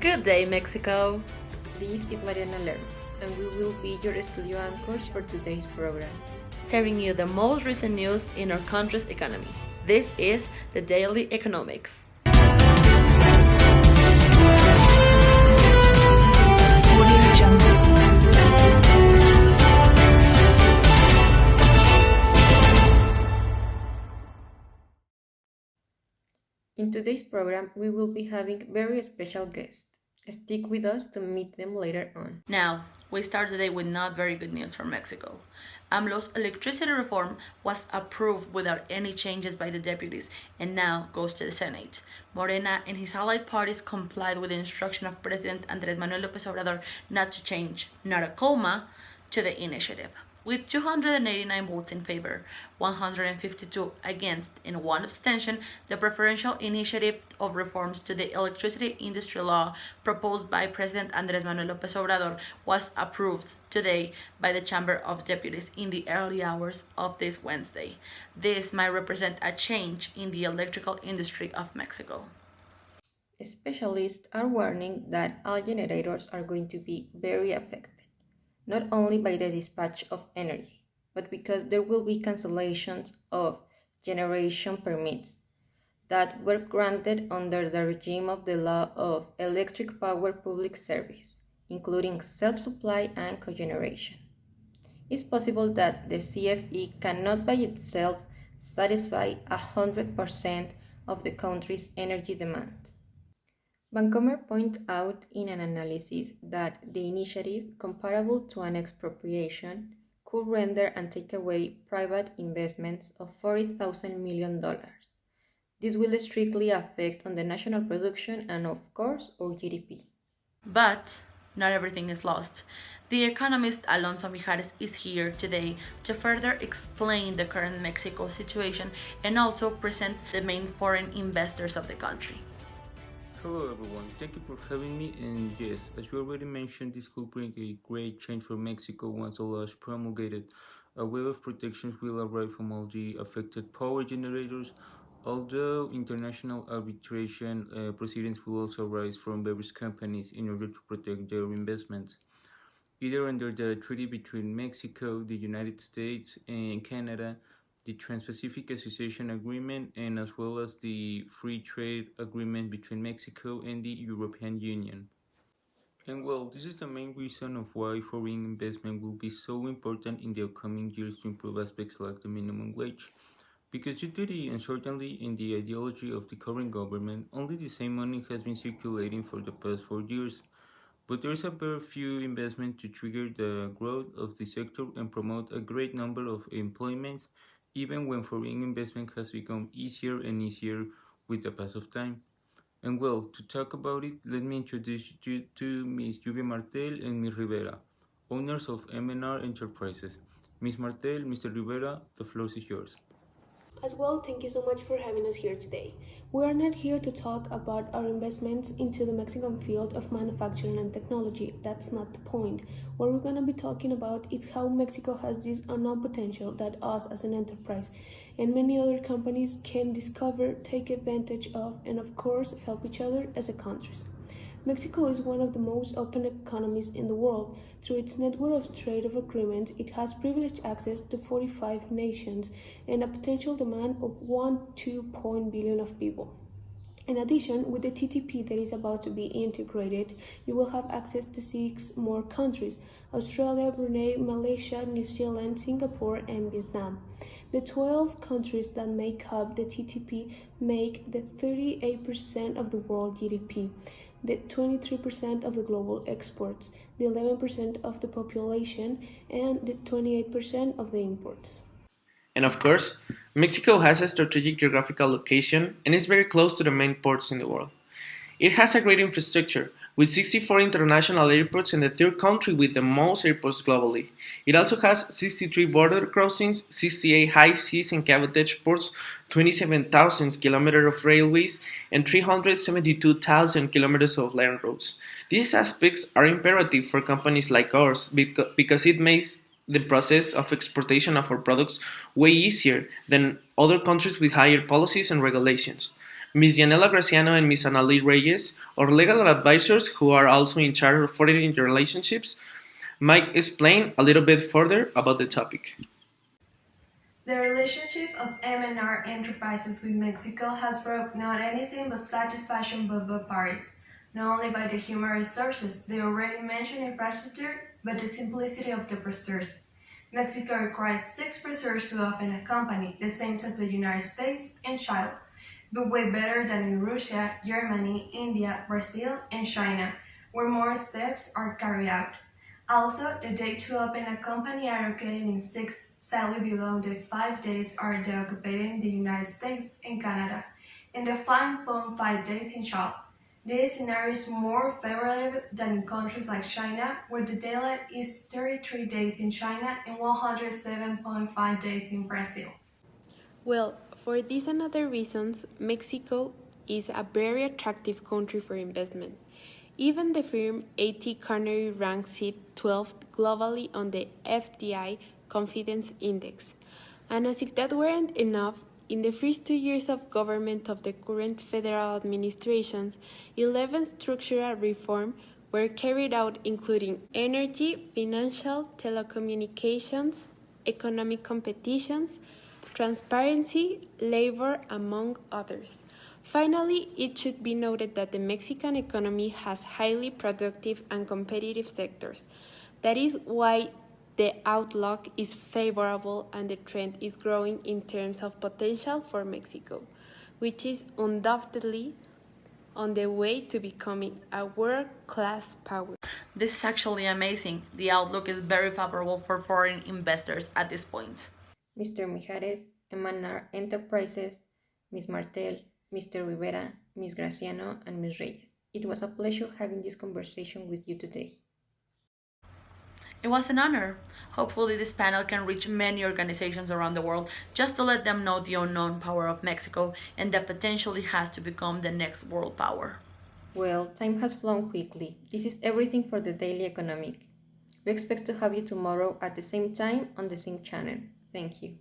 Good day, Mexico! This is Mariana Lerma, and we will be your studio anchors for today's program. Serving you the most recent news in our country's economy. This is the Daily Economics. In today's program, we will be having very special guests. Stick with us to meet them later on. Now, we start the day with not very good news for Mexico. AMLO's electricity reform was approved without any changes by the deputies and now goes to the Senate. Morena and his allied parties complied with the instruction of President Andrés Manuel López Obrador not to change not a comma to the initiative. With 289 votes in favor, 152 against, and one abstention, the preferential initiative of reforms to the electricity industry law proposed by President Andrés Manuel López Obrador was approved today by the Chamber of Deputies in the early hours of this Wednesday. This might represent a change in the electrical industry of Mexico. Specialists are warning that all generators are going to be very affected, not only by the dispatch of energy, but because there will be cancellations of generation permits that were granted under the regime of the law of electric power public service, including self-supply and cogeneration. It's possible that the CFE cannot by itself satisfy 100% of the country's energy demand. Vancomer pointed out in an analysis that the initiative, comparable to an expropriation, could render and take away private investments of $40,000 million. This will strictly affect on the national production and, of course, our GDP. But not everything is lost. The economist Alonso Mijares is here today to further explain the current Mexico situation and also present the main foreign investors of the country. Hello everyone, thank you for having me, and yes, as you already mentioned, this could bring a great change for Mexico once the law is promulgated. A wave of protections will arrive from all the affected power generators, although international arbitration proceedings will also arise from various companies in order to protect their investments, either under the treaty between Mexico, the United States, and Canada, the Trans-Pacific Association Agreement, and as well as the Free Trade Agreement between Mexico and the European Union. And well, this is the main reason of why foreign investment will be so important in the upcoming years to improve aspects like the minimum wage. Because due to the uncertainty in the ideology of the current government, only the same money has been circulating for the past 4 years. But there is a very few investment to trigger the growth of the sector and promote a great number of employments, even when foreign investment has become easier and easier with the pass of time. And well, to talk about it, let me introduce you to Ms. Lluvia Martel and Ms. Rivera, owners of M&R Enterprises. Ms. Martel, Mr. Rivera, the floor is yours. As well, thank you so much for having us here today. We are not here to talk about our investments into the Mexican field of manufacturing and technology. That's not the point. What we're going to be talking about is how Mexico has this unknown potential that us as an enterprise and many other companies can discover, take advantage of, and of course help each other as a countries. Mexico is one of the most open economies in the world. Through its network of trade of agreements, it has privileged access to 45 nations and a potential demand of 1.2 billion of people. In addition, with the TTP that is about to be integrated, you will have access to 6 more countries: Australia, Brunei, Malaysia, New Zealand, Singapore, and Vietnam. The 12 countries that make up the TTP make the 38% of the world GDP, the 23% of the global exports, the 11% of the population, and the 28% of the imports. And of course, Mexico has a strategic geographical location and is very close to the main ports in the world. It has a great infrastructure, with 64 international airports and the third country with the most airports globally. It also has 63 border crossings, 68 high seas and cabotage ports, 27,000 kilometers of railways, and 372,000 kilometers of land roads. These aspects are imperative for companies like ours because it makes the process of exportation of our products way easier than other countries with higher policies and regulations. Ms. Yanela Graciano and Ms. Annalie Reyes, our legal advisors who are also in charge of foreign relationships, might explain a little bit further about the topic. The relationship of M&R Enterprises with Mexico has brought not anything but satisfaction by both parties, not only by the human resources, the already mentioned infrastructure, but the simplicity of the process. Mexico requires 6 to open a company, the same as the United States and Chile, but way better than in Russia, Germany, India, Brazil, and China, where more steps are carried out. Also, the date to open a company are located in 6, slightly below the 5 days are the occupied in the United States and Canada, and the 5.5 days in Chile. This scenario is more favorable than in countries like China, where the daylight is 33 days in China and 107.5 days in Brazil. Well, for these and other reasons, Mexico is a very attractive country for investment. Even the firm AT Kearney ranks it 12th globally on the FDI Confidence Index. And as if that weren't enough, in the first 2 years of government of the current federal administrations, 11 structural reforms were carried out, including energy, financial, telecommunications, economic competitions, transparency, labor, among others. Finally, it should be noted that the Mexican economy has highly productive and competitive sectors. That is why the outlook is favorable and the trend is growing in terms of potential for Mexico, which is undoubtedly on the way to becoming a world-class power. This is actually amazing. The outlook is very favorable for foreign investors at this point. Mr. Mijares, Emanar Enterprises, Ms. Martel, Mr. Rivera, Ms. Graciano, and Ms. Reyes. It was a pleasure having this conversation with you today. It was an honor. Hopefully, this panel can reach many organizations around the world just to let them know the unknown power of Mexico and that potentially has to become the next world power. Well, time has flown quickly. This is everything for the Daily Economic. We expect to have you tomorrow at the same time on the same channel. Thank you.